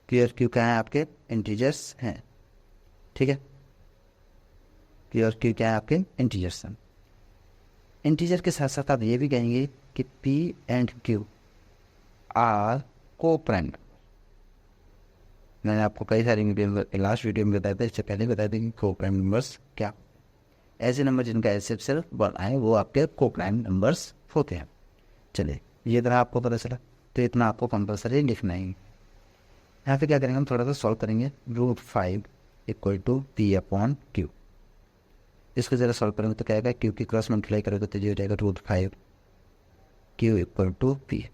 P और क्यू क्या है आपके इंटीजर्स हैं। ठीक है, पी और क्यू क्या है आपके इंटीजर्स हैं। इंटीजर के साथ साथ आप ये भी कहेंगे कि पी एंड क्यू आर को प्राइम। मैंने आपको कई सारी लास्ट वीडियो में बताया था, इससे पहले बताया था कि को प्राइम नंबर्स क्या, ऐसे नंबर जिनका एस सिर्फ 1 आए वो आपके को प्राइम नंबर्स होते हैं। चलिए, ये तरह आपको पता चला, तो इतना आपको कंपलसरी लिखना ही। यहाँ पे क्या करेंगे, हम थोड़ा सा सॉल्व करेंगे। Root 5 equal to P upon Q, इसको ज़रा सॉल्व करेंगे तो क्या आएगा, क्यू की क्रॉस मल्टीप्लाई करेंगे तो ये हो जाएगा root 5 Q equal to P.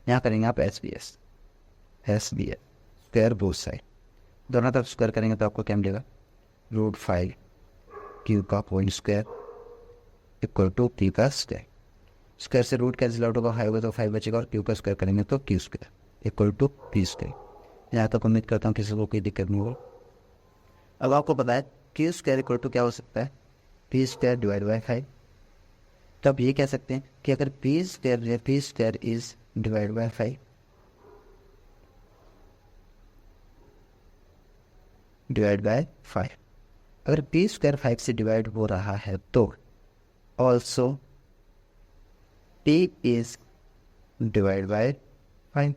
यहाँ करेंगे आप S B S square both side, दोनों तरफ स्क्वायर करेंगे तो आपको क्या मिलेगा, रूट 5 क्यू का whole square equal to P का स्क्वायर। स्क्वायर से रूट कैंसिल आउट होगा, 5 होगा तो 5 बचेगा, और क्यू का स्क्वायर करेंगे तो Q square equal to P square. यहाँ तक उम्मीद करता हूँ किसी को कोई दिक्कत नहीं होगा। अब आपको पता है क्यू स्क्वायर इक्वल टू क्या हो सकता है, पी स्क्वायर डिवाइड बाई 5। तो आप ये कह सकते हैं कि अगर P square is divide by 5, divide by 5, अगर पी स्क्वायर 5 से डिवाइड हो रहा है तो also P is divide by 5।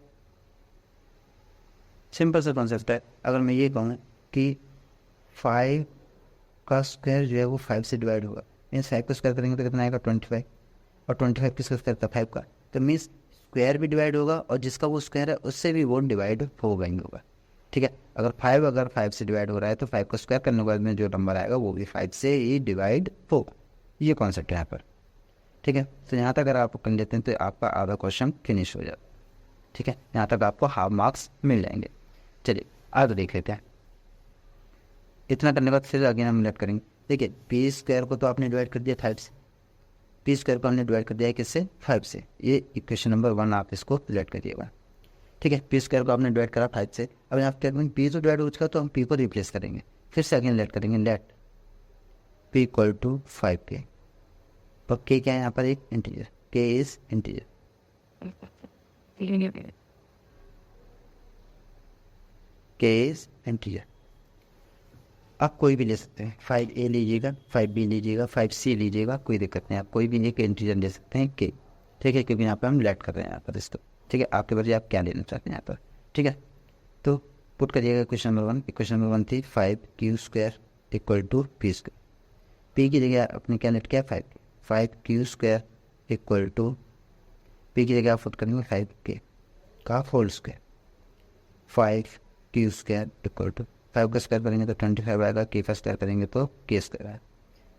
Simple सा कॉन्सेप्ट है। अगर मैं ये कहूँ कि 5 का स्क्वायर जो है वो 5 से डिवाइड होगा, मीन्स 5 का स्क्वायर करेंगे तो कितना आएगा 25, और 25 किसका स्क्वायर था 5 का, तो मीन्स स्क्वायर भी डिवाइड होगा और जिसका वो स्क्वायर है उससे भी वो डिवाइड होगा। ठीक है, अगर 5 से डिवाइड हो रहा है तो 5 का स्क्वायर करने के बाद में जो नंबर आएगा वो भी 5 से ही डिवाइड होगा। ये कॉन्सेप्ट है यहाँ पर। ठीक है, तो यहाँ तक अगर आप कर लेते हैं तो आपका आधा क्वेश्चन फिनिश हो जाता है। ठीक है, यहाँ तक आपको हाफ मार्क्स मिल जाएंगे। चलिए आगे देख लेते हैं। इतना करने के बाद फिर आगे हम लेट करेंगे। देखिए, पी स्क्वायर को तो आपने डिवाइड कर दिया 5 से, पी स्क्वायर को हमने डिवाइड कर दिया किससे, 5 से। ये इक्वेशन नंबर 1 आप इसको लेट करिएगा। ठीक है, पी स्क्वायर को आपने डिवाइड करा 5 से। अब यहाँ क्या करेंगे, पी तो डिवाइड हो चुका तो हम पी को रिप्लेस करेंगे, फिर से अगेन लेट करेंगे। लेट पी इक्वल टू 5 के, पर के क्या है यहाँ पर, एक इंटीजर, के इज इंटीजर, के इज इंटीजर। आप कोई भी ले सकते हैं, 5A लीजिएगा, 5B लीजिएगा, 5C लीजिएगा, कोई दिक्कत नहीं, आप कोई भी एक इंटीजर ले सकते हैं के, ठीक है, क्योंकि यहाँ पर हम लेट कर रहे हैं यहाँ पर इसको, ठीक है। आपके बजाय आप क्या लेना चाहते हैं यहाँ पर, ठीक है। तो पुट करिएगा क्वेश्चन नंबर 1। क्वेश्चन नंबर 1 थी 5Q² equal to P²। P की जगह आपने क्या लेट किया, 5Q² इक्वल टू P की जगह आप पुट करेंगे 5K का whole square. 5Q² equal to 5 का स्क्वायर करेंगे तो 25 आएगा, K का स्क्वायर करेंगे तो K² आएगा।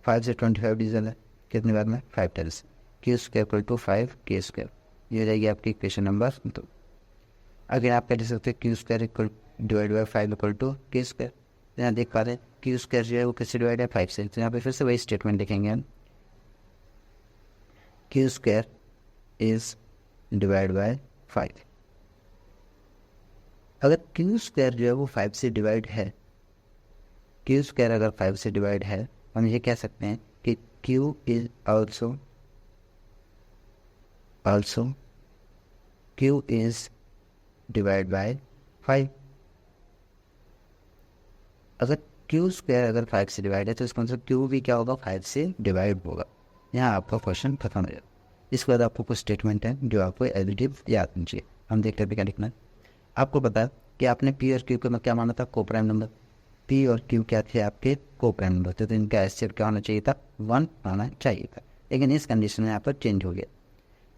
5 से 25 डिविजन है, कितनी बार में 5 times, Q² equal to 5K²। ये हो जाएगी आपकी इक्वेशन नंबर 2। अगर आप क्या लिख सकते हैं, Q² equal divide by 5 equal to K²। यहाँ देख पा रहे हैं Q² जो है वो किससे डिवाइड है, 5 से। तो यहाँ पे फिर से वही स्टेटमेंट लिखेंगे हम, Q² इज डिवाइड बाय 5। अगर Q² जो है वो 5 से डिवाइड है, Q² अगर 5 से डिवाइड है, हम ये कह सकते हैं कि Q is also Q is divide by 5। अगर Q² अगर 5 से डिवाइड है तो इसका मतलब Q भी क्या होगा, 5 से डिवाइड होगा। यहाँ आपका क्वेश्चन खत्म हो जाएगा। इसके बाद आपको कुछ स्टेटमेंट है जो आपको एडिटिव याद होनी चाहिए। हम देखते हैं क्या लिखना है। आपको पता है कि आपने P और Q को क्या माना था, को प्राइम नंबर। P और Q क्या थे, आपके को प्राइम नंबर थे, तो इनका एचसीएफ क्या होना चाहिए था, 1 आना चाहिए था। लेकिन इस कंडीशन में यहाँ पर चेंज हो गया।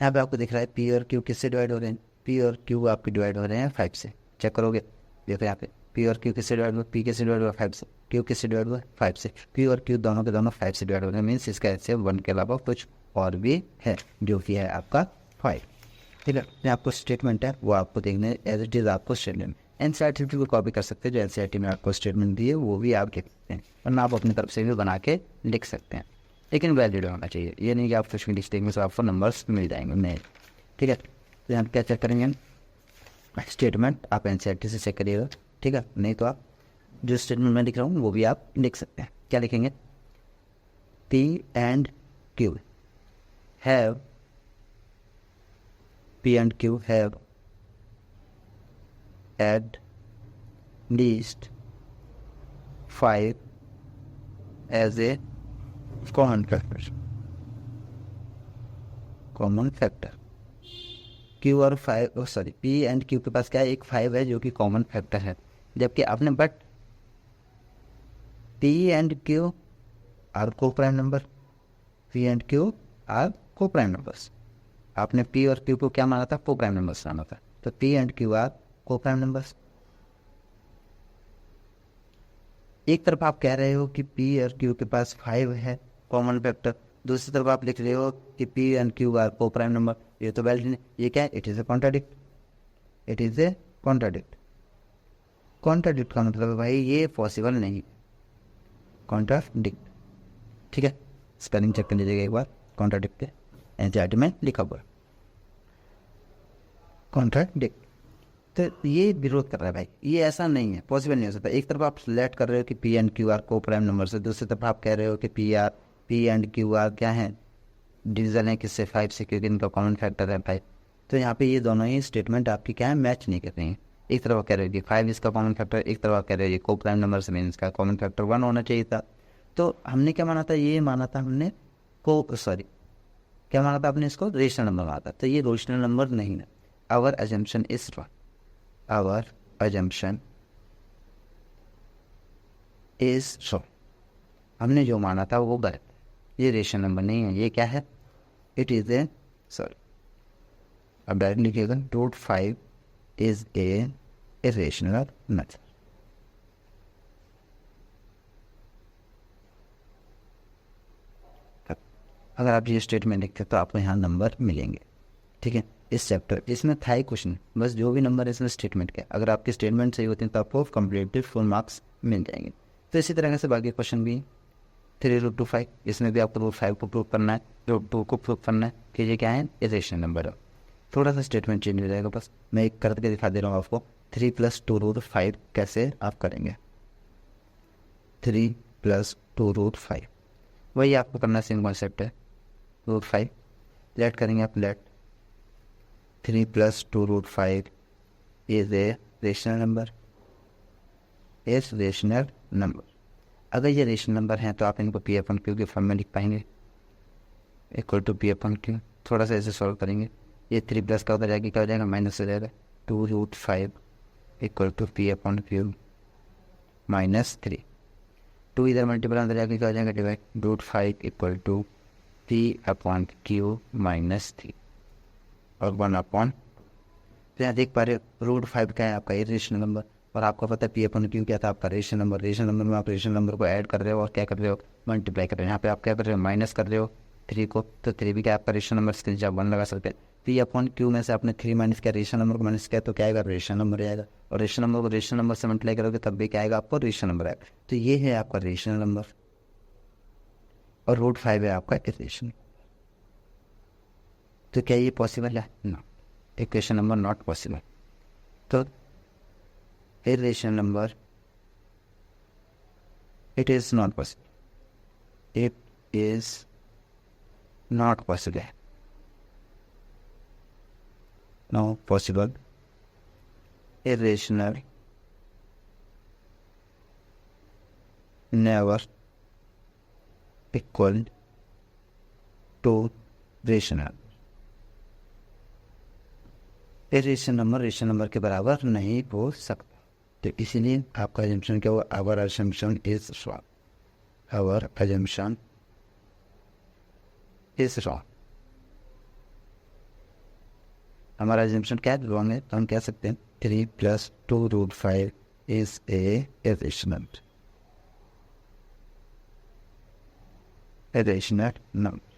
यहाँ पे आपको दिख रहा है P और Q किससे डिवाइड हो रहे हैं, P और Q आपके डिवाइड हो रहे हैं 5 से। चेक करोगे, देखो यहाँ पे P और Q किससे डिवाइड हुआ, P किससे डिवाइड हुआ 5 से, Q किससे डिवाइड हुआ 5 से। P और Q दोनों के दोनों 5 से डिवाइड हो रहे हैं, मीन्स इसका एचसीएफ 1 के अलावा कुछ और भी है, जो कि है आपका 5, ठीक है। ये आपको स्टेटमेंट है वो आपको देखने एज इट इज आपको स्टेटमेंट एनसीईआरटी को कॉपी कर सकते हैं, जो एनसीईआरटी में आपको स्टेटमेंट दिए वो भी आप लिख सकते हैं, वरना आप अपनी तरफ से भी बना के लिख सकते हैं, लेकिन वैलिड होना चाहिए। ये नहीं कि आप कुछ भी लिख देंगे तो आपको नंबर्स मिल जाएंगे, नहीं, ठीक है। तो यहाँ क्या चेक करेंगे, स्टेटमेंट आप एनसीईआरटी से चेक करिएगा, ठीक है। नहीं तो आप जो स्टेटमेंट मैं लिख रहा हूँ वो भी आप लिख सकते हैं। क्या लिखेंगे, P and Q have at least 5 as a common factor। Q और 5 सॉरी P एंड Q के पास क्या है, एक 5 है जो कि कॉमन फैक्टर है, जबकि आपने but P and Q are coprime number, P and Q are coprime numbers. आपने P और Q को क्या माना था, को प्राइम नंबर्स माना था, तो P and Q are coprime numbers. एक तरफ आप कह रहे हो कि P और Q के पास 5 है कॉमन फैक्टर, दूसरी तरफ आप लिख रहे हो कि P and Q are coprime number. ये तो वैलिड नहीं, ये क्या है, it is a contradict. Contradict का मतलब है भाई ये पॉसिबल नहीं, कॉन्ट्राडिक्ट, ठीक है। स्पेलिंग चेक कर लीजिएगा एक बार, कॉन्ट्राडिक्ट के एनसीईआरटी में लिखा हुआ है कॉन्ट्राडिक्ट। तो ये विरोध कर रहा है भाई, ये ऐसा नहीं है, पॉसिबल नहीं हो सकता। एक तरफ आप सिलेक्ट कर रहे हो कि P and Q are coprime number से, दूसरी तरफ आप कह रहे हो कि P एंड Q आर क्या है, डिवीजन है किससे, 5 से, क्योंकि इनका कॉमन फैक्टर है 5। तो यहाँ पे ये दोनों ही स्टेटमेंट आपकी क्या है, मैच नहीं कर रही हैं। एक तरफ आप कह रहे हो कि 5 इसका कॉमन फैक्टर, एक तरफ आप कह रहे हो ये को प्राइम नंबर से, मीन इसका कॉमन फैक्टर 1 होना चाहिए था। तो हमने क्या माना था, ये माना था हमने क्या माना था आपने, इसको रेशनल नंबर माना था, तो ये रेशनल नंबर नहीं है। आवर अजम्पशन इज सो, हमने जो माना था वो गलत, ये रेशनल नंबर नहीं है, ये क्या है, इट इज ए सॉरी, अब डायरेक्ट लिखिएगा .5 इज ए रेशनल नंबर। अगर आप ये स्टेटमेंट लिखते तो आपको यहाँ नंबर मिलेंगे, ठीक है। इस चैप्टर इसमें था ही कुछ नहीं, बस जो भी नंबर है इसमें स्टेटमेंट के, अगर आपके स्टेटमेंट सही होते हैं तो आपको कंप्लीटली फुल मार्क्स मिल जाएंगे। तो इसी तरह से बाकी क्वेश्चन भी 3√5, इसमें भी आपको √5 को प्रूव करना है, √2 को प्रूव करना है कि ये क्या है, इरेशनल नंबर है। थोड़ा सा स्टेटमेंट चेंज हो जाएगा, बस मैं एक करके दिखा दे रहा हूँ आपको। 3 + 2√5 कैसे आप करेंगे, 3 + 2√5 वही आपको करना, सेम कॉन्सेप्ट है। √5 लेट करेंगे आप, let 3 + 2√5 is a rational number, अगर ये रेशनल नंबर हैं तो आप इनको पी अपन क्यू के फॉर्म में लिख पाएंगे, equal to P upon Q. थोड़ा सा ऐसे सॉल्व करेंगे, ये 3 प्लस का उधर जाएगा, क्या हो जाएगा, माइनस हो जाएगा, 2√5 equal to P upon Q minus 3। 2 इधर मल्टीपल अंदर जाके क्या हो जाएगा, divide, √5 equal to P upon Q minus 3 और 1 अपॉन। तो यहाँ देख पा रहे हो √5 क्या है आपका इरेशनल नंबर, और आपको पता है पी अपॉन क्यू क्या था आपका रेशनल नंबर। रेशनल नंबर में आप रेशनल नंबर को ऐड कर रहे हो और क्या कर रहे हो, मल्टीप्लाई कर रहे हो। यहाँ पे आप क्या कर रहे हो, माइनस कर रहे हो 3 को, तो 3 भी क्या आपका रेशनल नंबर, इसके नीचे आप 1 लगा सकते हैं। पी अपॉन क्यू में से आपने 3 माइनस किया, रेशनल नंबर को माइनस किया, तो क्या आएगा, रेशनल नंबर आएगा। और रेशनल नंबर को रेशनल नंबर से मल्टीप्लाई करोगे तब भी क्या आएगा आपको, रेशनल नंबर आएगा। तो ये है आपका रेशनल नंबर और √5 है आपका इरेशनल। तो क्या ये पॉसिबल है, ना, इक्वेशन नंबर नॉट पॉसिबल। तो irrational number, it is not possible, it is not possible, no possible, irrational, never equal to rational। irrational number rational number के बराबर नहीं हो सकता। तो इसीलिए आपका एजम्पशन क्या हुआ, our assumption is wrong, our assumption is wrong. हमारा एजम्पशन क्या रॉन्ग है, तो हम कह सकते हैं 3 + 2√5 is a irrational number.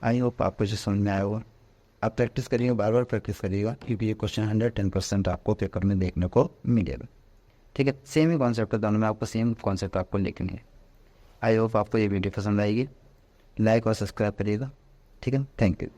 I hope आपको जो समझ में आया होगा। आप प्रैक्टिस करिएगा, बार बार प्रैक्टिस करिएगा, क्योंकि ये क्वेश्चन 110% आपको पेपर में देखने को मिलेगा। ठीक है, सेम ही कॉन्सेप्ट है दोनों में, आपको सेम कॉन्सेप्ट आपको लिखनी है। आई होप आपको ये वीडियो पसंद आएगी, लाइक और सब्सक्राइब करिएगा। ठीक है, थैंक यू।